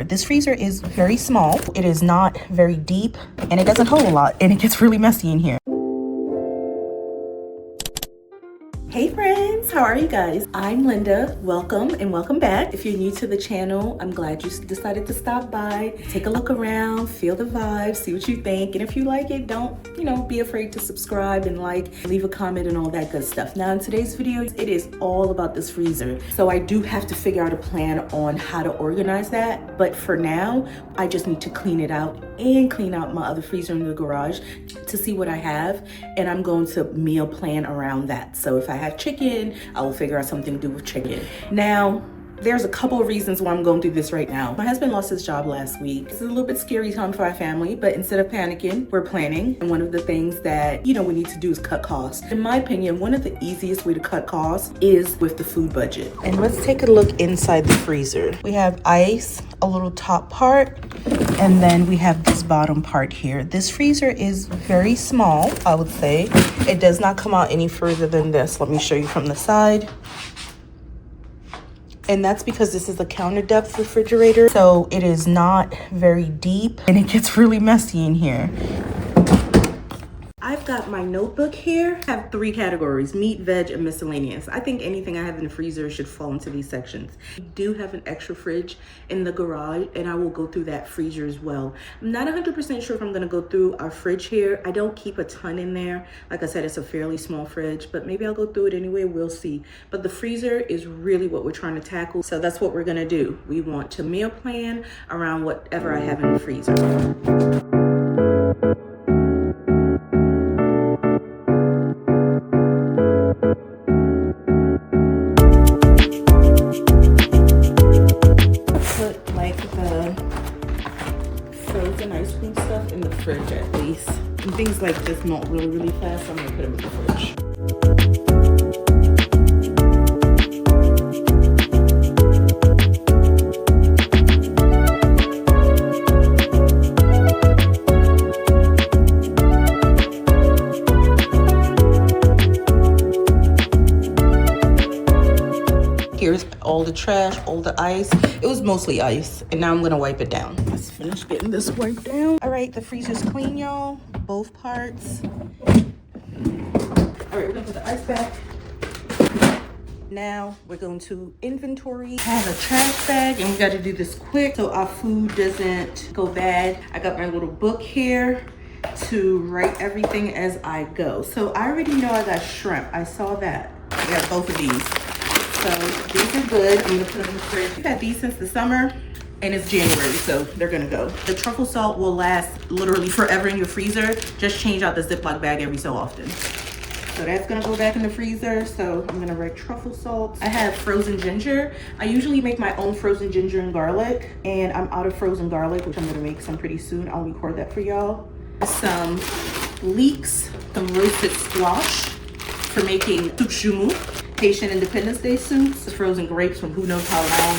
This freezer is very small. It is not very deep and it doesn't hold a lot and it gets really messy in here. Hey friends, how are you guys? I'm Linda. Welcome and welcome back. If you're new to the channel, I'm glad you decided to stop by, take a look around, feel the vibe, see what you think. And if you like it, don't, be afraid to subscribe and leave a comment and all that good stuff. Now in today's video, it is all about this freezer. So I do have to figure out a plan on how to organize that. But for now, I just need to clean it out and clean out my other freezer in the garage to see what I have. And I'm going to meal plan around that. So if I have chicken, I will figure out something to do with chicken. Now, there's a couple of reasons why I'm going through this right now. My husband lost his job last week. It's a little bit scary time for our family, but instead of panicking, we're planning. And one of the things that, we need to do is cut costs. In my opinion, one of the easiest way to cut costs is with the food budget. And let's take a look inside the freezer. We have ice, a little top part, and then we have this bottom part here. This freezer is very small, I would say. It does not come out any further than this. Let me show you from the side. And that's because this is a counter depth refrigerator. So it is not very deep and it gets really messy in here. I've got my notebook here. I have 3 categories: meat, veg, and miscellaneous. I think anything I have in the freezer should fall into these sections. We do have an extra fridge in the garage and I will go through that freezer as well. I'm not 100% sure if I'm gonna go through our fridge here. I don't keep a ton in there. Like I said, it's a fairly small fridge, but maybe I'll go through it anyway, we'll see. But the freezer is really what we're trying to tackle. So that's what we're gonna do. We want to meal plan around whatever I have in the freezer. Fridge at least. And things like this melt really fast, so I'm gonna put them in the fridge. Here's all the trash, all the ice. It was mostly ice, and now I'm gonna wipe it down. Let's finish getting this wiped down. All right, the freezer's clean, y'all, both parts. All right, we're gonna put the ice back. Now we're going to inventory. I have a trash bag, and we gotta do this quick so our food doesn't go bad. I got my little book here to write everything as I go. So I already know I got shrimp. I saw that. I got both of these. So these are good. I'm gonna put them in the fridge. We've had these since the summer and it's January, so they're gonna go. The truffle salt will last literally forever in your freezer. Just change out the Ziploc bag every so often. So that's gonna go back in the freezer. So I'm gonna write truffle salt. I have frozen ginger. I usually make my own frozen ginger and garlic, and I'm out of frozen garlic, which I'm gonna make some pretty soon. I'll record that for y'all. Some leeks, some roasted squash for making soup jumu. Haitian Independence Day soups, the frozen grapes from who knows how long.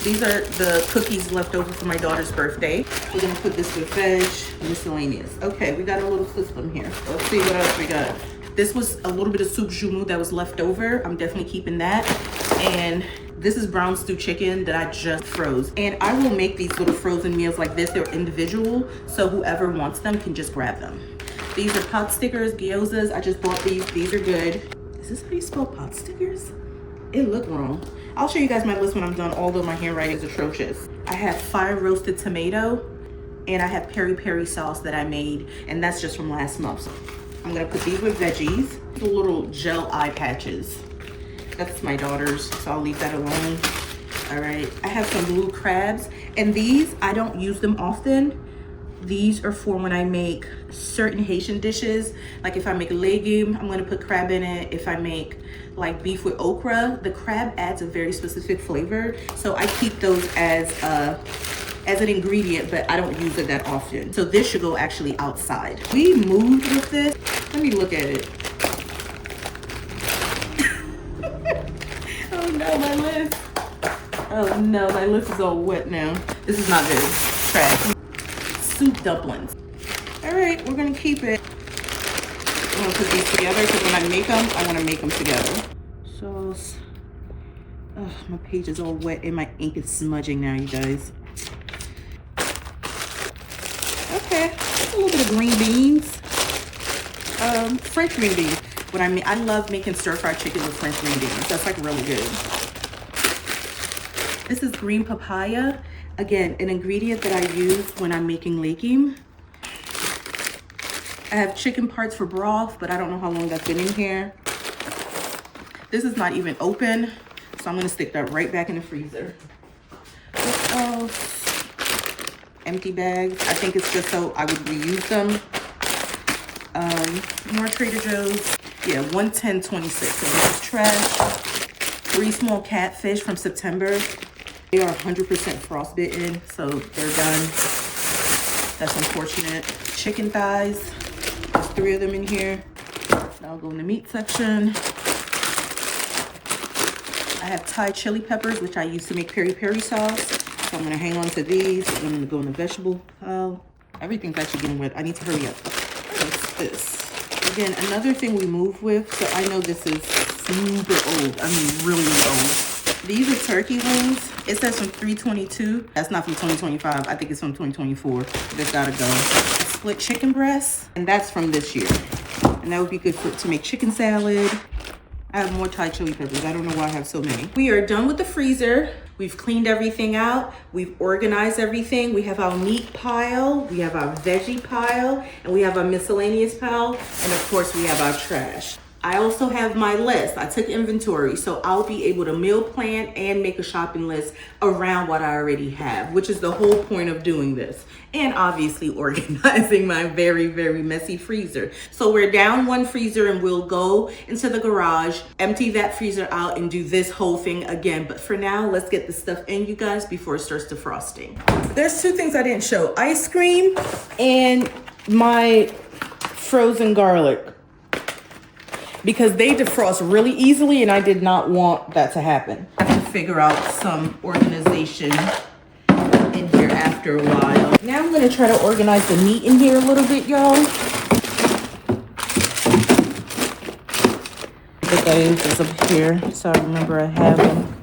These are the cookies left over for my daughter's birthday. We're gonna put this with veg, miscellaneous. Okay, we got a little system here. Let's see what else we got. This was a little bit of soup jumu that was left over. I'm definitely keeping that. And this is brown stew chicken that I just froze. And I will make these little frozen meals like this. They're individual, so whoever wants them can just grab them. These are pot stickers, gyozas. I just bought these. These are good. Is this how you spell pot stickers? It looked wrong. I'll show you guys my list when I'm done, although my handwriting is atrocious. I have fire roasted tomato and I have peri-peri sauce that I made, and that's just from last month. So I'm gonna put these with veggies. The little gel eye patches. That's my daughter's, so I'll leave that alone. All right, I have some blue crabs, and these, I don't use them often. These are for when I make certain Haitian dishes. Like if I make legume, I'm gonna put crab in it. If I make like beef with okra, the crab adds a very specific flavor. So I keep those as an ingredient, but I don't use it that often. So this should go actually outside. We moved with this. Let me look at it. Oh no, my list. Oh no, my list is all wet now. This is not good. Trash. Soup dumplings. All right, we're gonna keep it. I'm gonna put these together because when I make them, I want to make them together. Sauce. Oh, my page is all wet and my ink is smudging now, you guys. Okay, a little bit of green beans. French green beans. What I mean, I love making stir-fried chicken with French green beans. That's like really good. This is green papaya. Again, an ingredient that I use when I'm making legume. I have chicken parts for broth, but I don't know how long that's been in here. This is not even open, so I'm gonna stick that right back in the freezer. What else? Empty bags. I think it's just so I would reuse them. More Trader Joe's. Yeah, 110.26. So this is trash. 3 small catfish from September. They are 100% frostbitten, so they're done. That's unfortunate. Chicken thighs. There's 3 of them in here. I'll go in the meat section. I have Thai chili peppers, which I use to make peri-peri sauce. So I'm gonna hang on to these. I'm gonna go in the vegetable pile. Everything's actually getting wet. I need to hurry up. What's this? Again, another thing we move with. So I know this is super old. I mean, really old. These are turkey wings. It says from 322. That's not from 2025. I think it's from 2024. This gotta go. Split chicken breasts, and that's from this year. And that would be good to make chicken salad. I have more Thai chili peppers. I don't know why I have so many. We are done with the freezer. We've cleaned everything out. We've organized everything. We have our meat pile, we have our veggie pile, and we have our miscellaneous pile. And of course, we have our trash. I also have my list. I took inventory, so I'll be able to meal plan and make a shopping list around what I already have, which is the whole point of doing this. And obviously organizing my very, very messy freezer. So we're down 1 freezer and we'll go into the garage, empty that freezer out and do this whole thing again. But for now, let's get the stuff in, you guys, before it starts defrosting. There's 2 things I didn't show. Ice cream and my frozen garlic, because they defrost really easily and I did not want that to happen. I have to figure out some organization in here after a while. Now I'm gonna try to organize the meat in here a little bit, y'all. The guys is up here, so I remember I have them.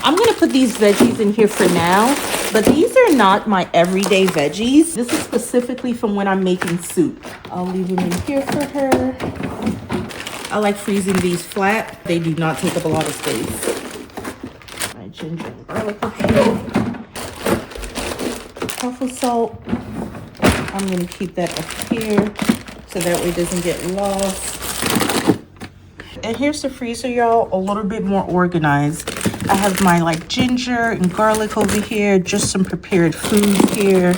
I'm gonna put these veggies in here for now, but these are not my everyday veggies. This is specifically from when I'm making soup. I'll leave them in here for her. I like freezing these flat. They do not take up a lot of space. My ginger and garlic up here. Truffle salt. I'm gonna keep that up here so that way it doesn't get lost. And here's the freezer, y'all, a little bit more organized. I have my like ginger and garlic over here, just some prepared foods here.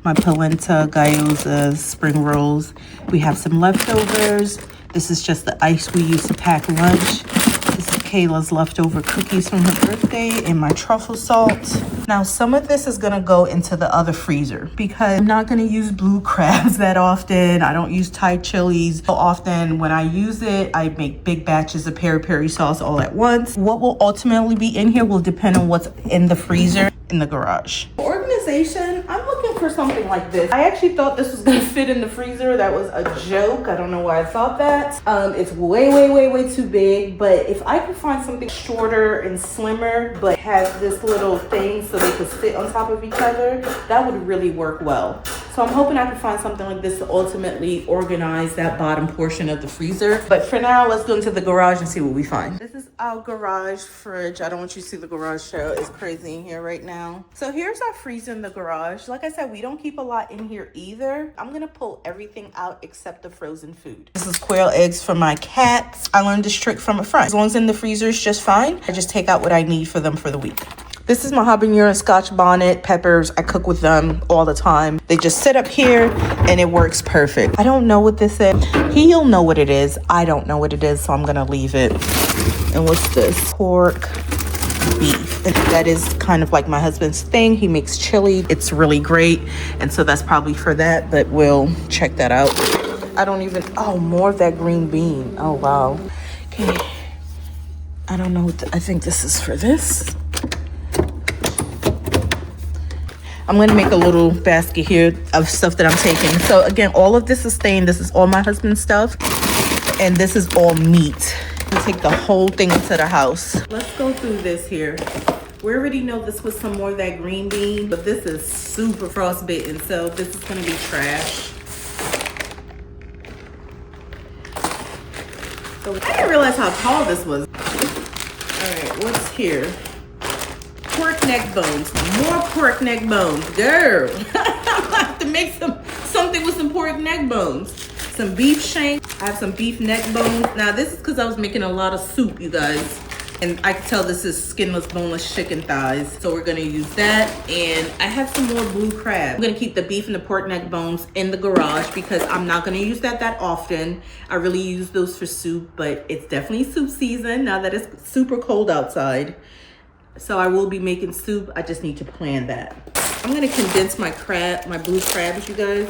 My polenta, gyoza, spring rolls. We have some leftovers. This is just the ice we use to pack lunch. This is Kayla's leftover cookies from her birthday and my truffle salt. Now, some of this is gonna go into the other freezer because I'm not gonna use blue crabs that often. I don't use Thai chilies so often. When I use it, I make big batches of peri-peri sauce all at once. What will ultimately be in here will depend on what's in the freezer in the garage. Organization, I'm looking for something like this. I actually thought this was gonna fit in the freezer. That was a joke. I don't know why I thought that. It's way, way, way, way too big. But if I could find something shorter and slimmer, but has this little thing so they could sit on top of each other, that would really work well. So I'm hoping I can find something like this to ultimately organize that bottom portion of the freezer. But for now, let's go into the garage and see what we find. This is our garage fridge. I don't want you to see the garage show. It's crazy in here right now. So here's our freezer in the garage. Like I said, we don't keep a lot in here either. I'm gonna pull everything out except the frozen food. This is quail eggs for my cats. I learned this trick from a friend. As long as in the freezer is just fine. I just take out what I need for them for the week. This is my habanero Scotch bonnet peppers. I cook with them all the time. They just sit up here and it works perfect. I don't know what this is. He'll know what it is. I don't know what it is, so I'm gonna leave it. And what's this? Pork, beef. And that is kind of like my husband's thing. He makes chili. It's really great. And so that's probably for that, but we'll check that out. I don't even, oh, more of that green bean. Oh, wow. Okay. I don't know what, I think this is for this. I'm gonna make a little basket here of stuff that I'm taking. So again, all of this is staying. This is all my husband's stuff. And this is all meat. I'll take the whole thing into the house. Let's go through this here. We already know this was some more of that green bean, but this is super frostbitten, so this is gonna be trash. So I didn't realize how tall this was. All right, what's here? Pork neck bones. More pork neck bones. Girl, I have to make something with some pork neck bones. Some beef shank. I have some beef neck bones. Now this is because I was making a lot of soup, you guys. And I can tell this is skinless, boneless chicken thighs. So we're gonna use that. And I have some more blue crab. I'm gonna keep the beef and the pork neck bones in the garage because I'm not gonna use that often. I really use those for soup, but it's definitely soup season now that it's super cold outside. So I will be making soup. I just need to plan that. I'm gonna condense my blue crabs, you guys.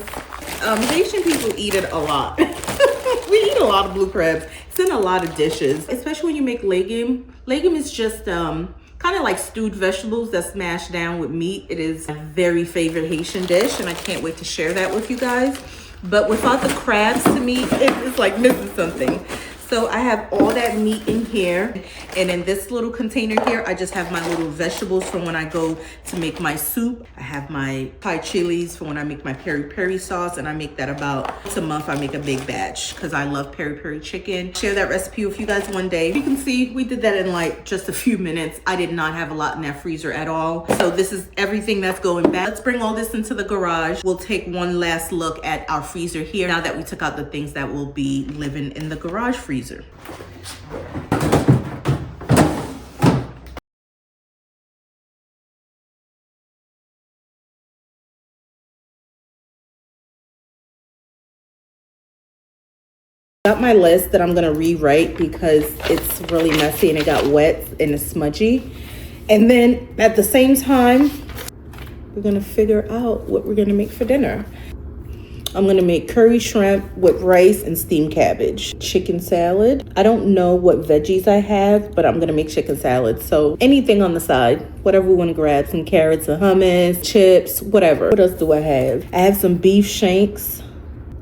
Haitian people eat it a lot. We eat a lot of blue crabs. It's in a lot of dishes, especially when you make legume. Legume is just kind of like stewed vegetables that's mashed down with meat. It is a very favorite Haitian dish, and I can't wait to share that with you guys. But without the crabs, to me, it's like missing something. So I have all that meat in here, and in this little container here, I just have my little vegetables from when I go to make my soup. I have my Thai chilies for when I make my peri-peri sauce, and I make that about once a month. I make a big batch because I love peri-peri chicken. Share that recipe with you guys one day. You can see we did that in like just a few minutes. I did not have a lot in that freezer at all. So this is everything that's going back. Let's bring all this into the garage. We'll take one last look at our freezer here now that we took out the things that will be living in the garage freezer. Got my list that I'm gonna rewrite because it's really messy and it got wet and it's smudgy. And then at the same time, we're gonna figure out what we're gonna make for dinner. I'm gonna make curry shrimp with rice and steamed cabbage. Chicken salad. I don't know what veggies I have, but I'm gonna make chicken salad. So anything on the side, whatever we wanna grab, some carrots, some hummus, chips, whatever. What else do I have? I have some beef shanks.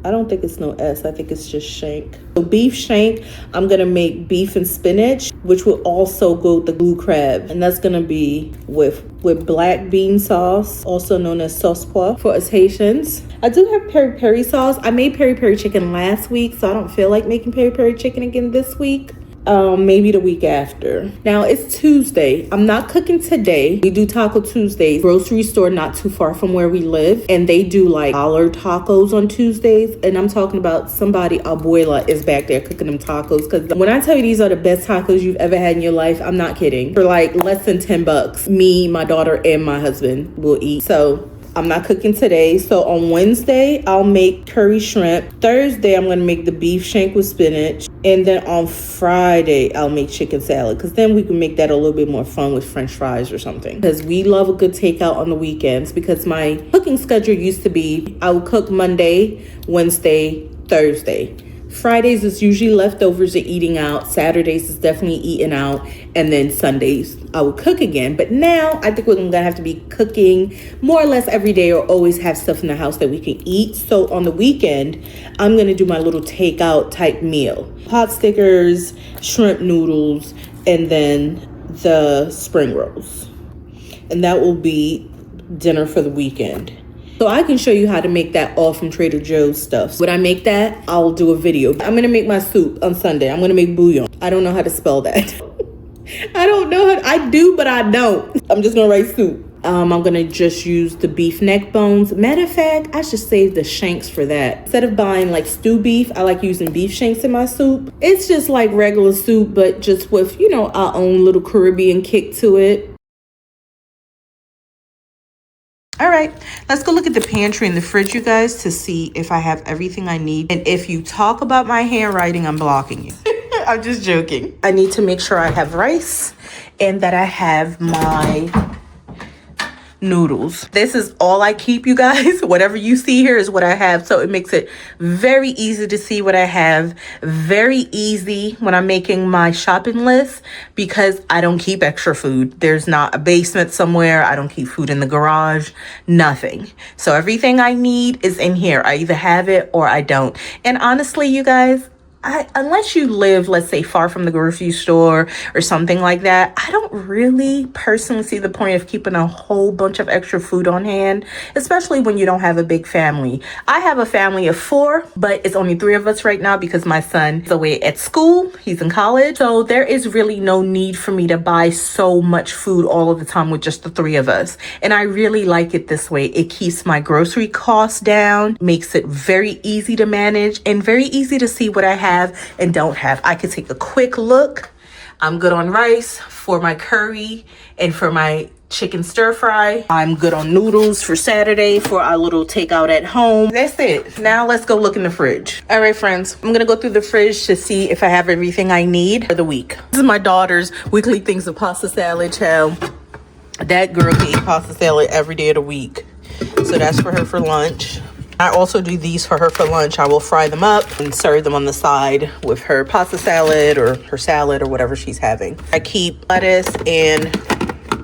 I don't think it's no S, I think it's just shank. So beef shank, I'm gonna make beef and spinach, which will also go with the blue crab. And that's gonna be with black bean sauce, also known as sauce pois for us Haitians. I do have peri-peri sauce. I made peri-peri chicken last week, so I don't feel like making peri-peri chicken again this week. Maybe the week after. Now it's Tuesday. I'm not cooking today. We do Taco Tuesdays. Grocery store not too far from where we live, and they do like dollar tacos on Tuesdays. And I'm talking about somebody, abuela, is back there cooking them tacos. Because when I tell you these are the best tacos you've ever had in your life, I'm not kidding. For like less than $10, me, my daughter, and my husband will eat. So I'm not cooking today. So on Wednesday, I'll make curry shrimp. Thursday, I'm going to make the beef shank with spinach. And then on Friday, I'll make chicken salad. Because then we can make that a little bit more fun with French fries or something. Because we love a good takeout on the weekends. Because my cooking schedule used to be, I would cook Monday, Wednesday, Thursday. Fridays is usually leftovers or eating out. Saturdays is definitely eating out. And then Sundays, I will cook again. But now I think we're going to have to be cooking more or less every day or always have stuff in the house that we can eat. So on the weekend, I'm going to do my little takeout type meal. Pot stickers, shrimp noodles, and then the spring rolls. And that will be dinner for the weekend. So I can show you how to make that all from Trader Joe's stuff. When I make that, I'll do a video. I'm gonna make my soup on Sunday. I'm gonna make bouillon. I don't know how to spell that. I don't know how, I do, but I don't. I'm just gonna write soup. I'm gonna just use the beef neck bones. Matter of fact, I should save the shanks for that. Instead of buying like stew beef, I like using beef shanks in my soup. It's just like regular soup, but just with, you know, our own little Caribbean kick to it. All right, let's go look at the pantry and the fridge, you guys, to see if I have everything I need. And if you talk about my handwriting, I'm blocking you. I'm just joking. I need to make sure I have rice and that I have my noodles. This is all I keep, you guys. Whatever you see here is what I have. So it makes it very easy to see what I have. Very easy when I'm making my shopping list because I don't keep extra food. There's not a basement somewhere. I don't keep food in the garage. Nothing. So everything I need is in here. I either have it or I don't. And honestly, you guys, unless you live, let's say, far from the grocery store or something like that, I don't really personally see the point of keeping a whole bunch of extra food on hand, especially when you don't have a big family. I have a family of 4, but it's only 3 of us right now because my son is away at school. He's in college. So there is really no need for me to buy so much food all of the time with just the 3 of us. And I really like it this way. It keeps my grocery costs down, makes it very easy to manage and very easy to see what I have and don't have. I could take a quick look. I'm good on rice for my curry and for my chicken stir fry. I'm good on noodles for Saturday for our little takeout at home. That's it. Now let's go look in the fridge. All right, friends, I'm gonna go through the fridge to see if I have everything I need for the week. This is my daughter's weekly things of pasta salad. Child, that girl can eat pasta salad every day of the week. So that's for her for lunch. I also do these for her for lunch. I will fry them up and serve them on the side with her pasta salad or her salad or whatever she's having. I keep lettuce and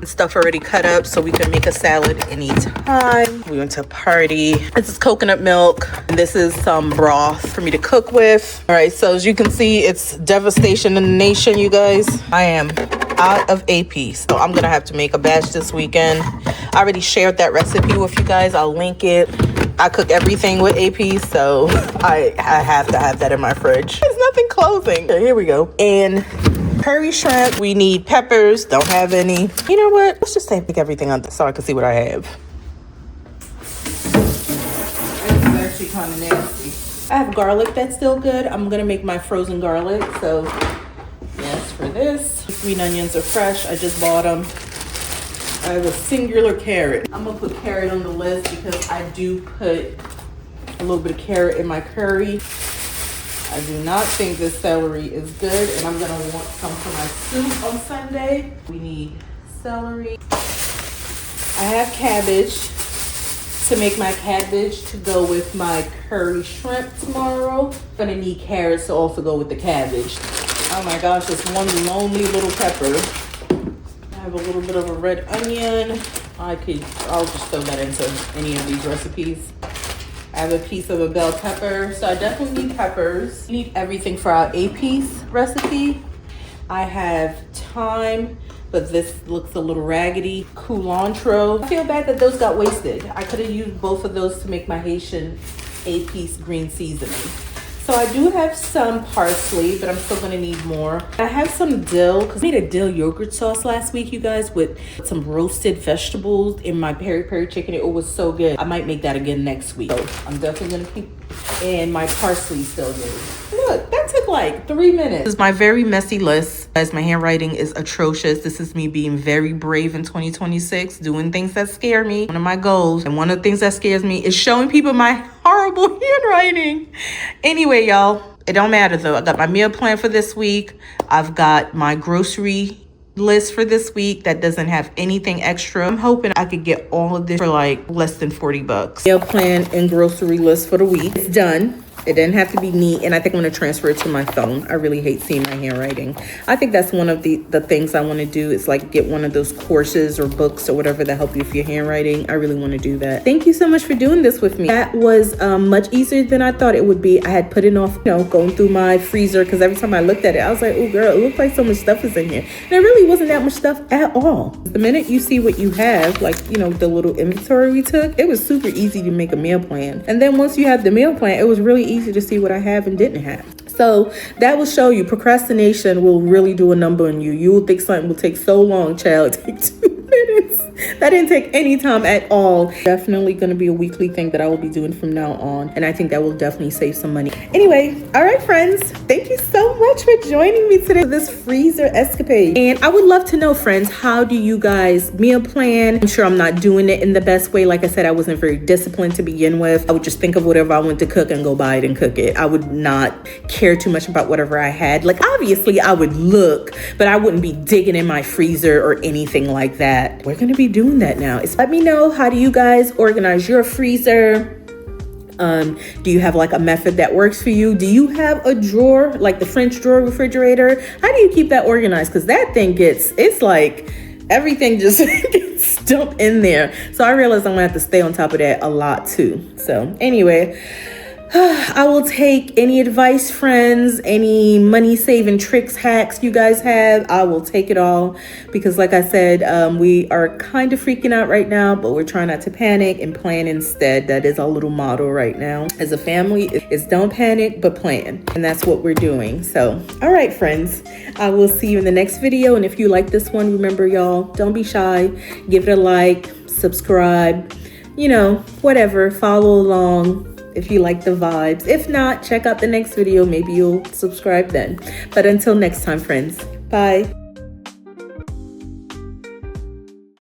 stuff already cut up so we can make a salad anytime. We went to a party. This is coconut milk. This is some broth for me to cook with. All right, so as you can see, it's devastation in the nation, you guys. I am out of AP, so I'm gonna have to make a batch this weekend. I already shared that recipe with you guys. I'll link it. I cook everything with AP, so I have to have that in my fridge. There's nothing closing. Okay, here we go. And curry shrimp. We need peppers. Don't have any. You know what? Let's just pick everything up so I can see what I have. This is actually kind of nasty. I have garlic that's still good. I'm gonna make my frozen garlic. So yes, for this. Green onions are fresh. I just bought them. I have a singular carrot. I'm gonna put carrot on the list because I do put a little bit of carrot in my curry. I do not think this celery is good, and I'm gonna want some for my soup on Sunday. We need celery. I have cabbage to make my cabbage to go with my curry shrimp tomorrow. I'm gonna need carrots to also go with the cabbage. Oh my gosh, it's one lonely little pepper. I have a little bit of a red onion. I'll just throw that into any of these recipes. I have a piece of a bell pepper, so I definitely need peppers. You need everything for our 8-piece recipe. I have thyme, but this looks a little raggedy. Culantro. I feel bad that those got wasted. I could have used both of those to make my Haitian 8-piece green seasoning. So I do have some parsley, but I'm still gonna need more. I have some dill, because I made a dill yogurt sauce last week, you guys, with some roasted vegetables in my peri-peri chicken. It was so good. I might make that again next week. So I'm definitely gonna keep, and my parsley still good. Look, that took like 3 minutes. This is my very messy list. Guys, my handwriting is atrocious. This is me being very brave in 2026, doing things that scare me. One of my goals, and one of the things that scares me is showing people my horrible handwriting. Anyway, y'all, it don't matter though. I got my meal plan for this week. I've got my grocery list for this week that doesn't have anything extra. I'm hoping I could get all of this for like less than 40 bucks. Meal plan and grocery list for the week. It's done. It didn't have to be neat, and I think I'm going to transfer it to my phone. I really hate seeing my handwriting. I think that's one of the things I want to do is like get one of those courses or books or whatever that help you with your handwriting. I really want to do that. Thank you so much for doing this with me. That was much easier than I thought it would be. I had put it off, going through my freezer because every time I looked at it, I was like, oh girl, it looks like so much stuff is in here. And there really wasn't that much stuff at all. The minute you see what you have, like, the little inventory we took, it was super easy to make a meal plan. And then once you have the meal plan, it was really easy to see what I have and didn't have. So that will show you procrastination will really do a number on you. You will think something will take so long, child. It take 2 minutes. That didn't take any time at all. Definitely going to be a weekly thing that I will be doing from now on. And I think that will definitely save some money. Anyway, all right, friends. Thank you so much for joining me today for this freezer escapade. And I would love to know, friends, how do you guys meal plan? I'm sure I'm not doing it in the best way. Like I said, I wasn't very disciplined to begin with. I would just think of whatever I wanted to cook and go buy it and cook it. I would not care too much about whatever I had. Like, obviously, I would look, but I wouldn't be digging in my freezer or anything like that. We're going to be doing that now. Let me know, how do you guys organize your freezer? Do you have like a method that works for you? Do you have a drawer, like the French drawer refrigerator? How do you keep that organized? Because that thing it's like everything just gets dumped in there. So I realize I'm gonna have to stay on top of that a lot too. So anyway, I will take any advice, friends, any money saving tricks, hacks you guys have. I will take it all because like I said, we are kind of freaking out right now, but we're trying not to panic and plan instead. That is our little motto right now. As a family, it's don't panic, but plan. And that's what we're doing. So, all right, friends, I will see you in the next video. And if you like this one, remember y'all, don't be shy. Give it a like, subscribe, you know, whatever, follow along. If you like the vibes. If not, check out the next video. Maybe you'll subscribe then. But until next time, friends. Bye.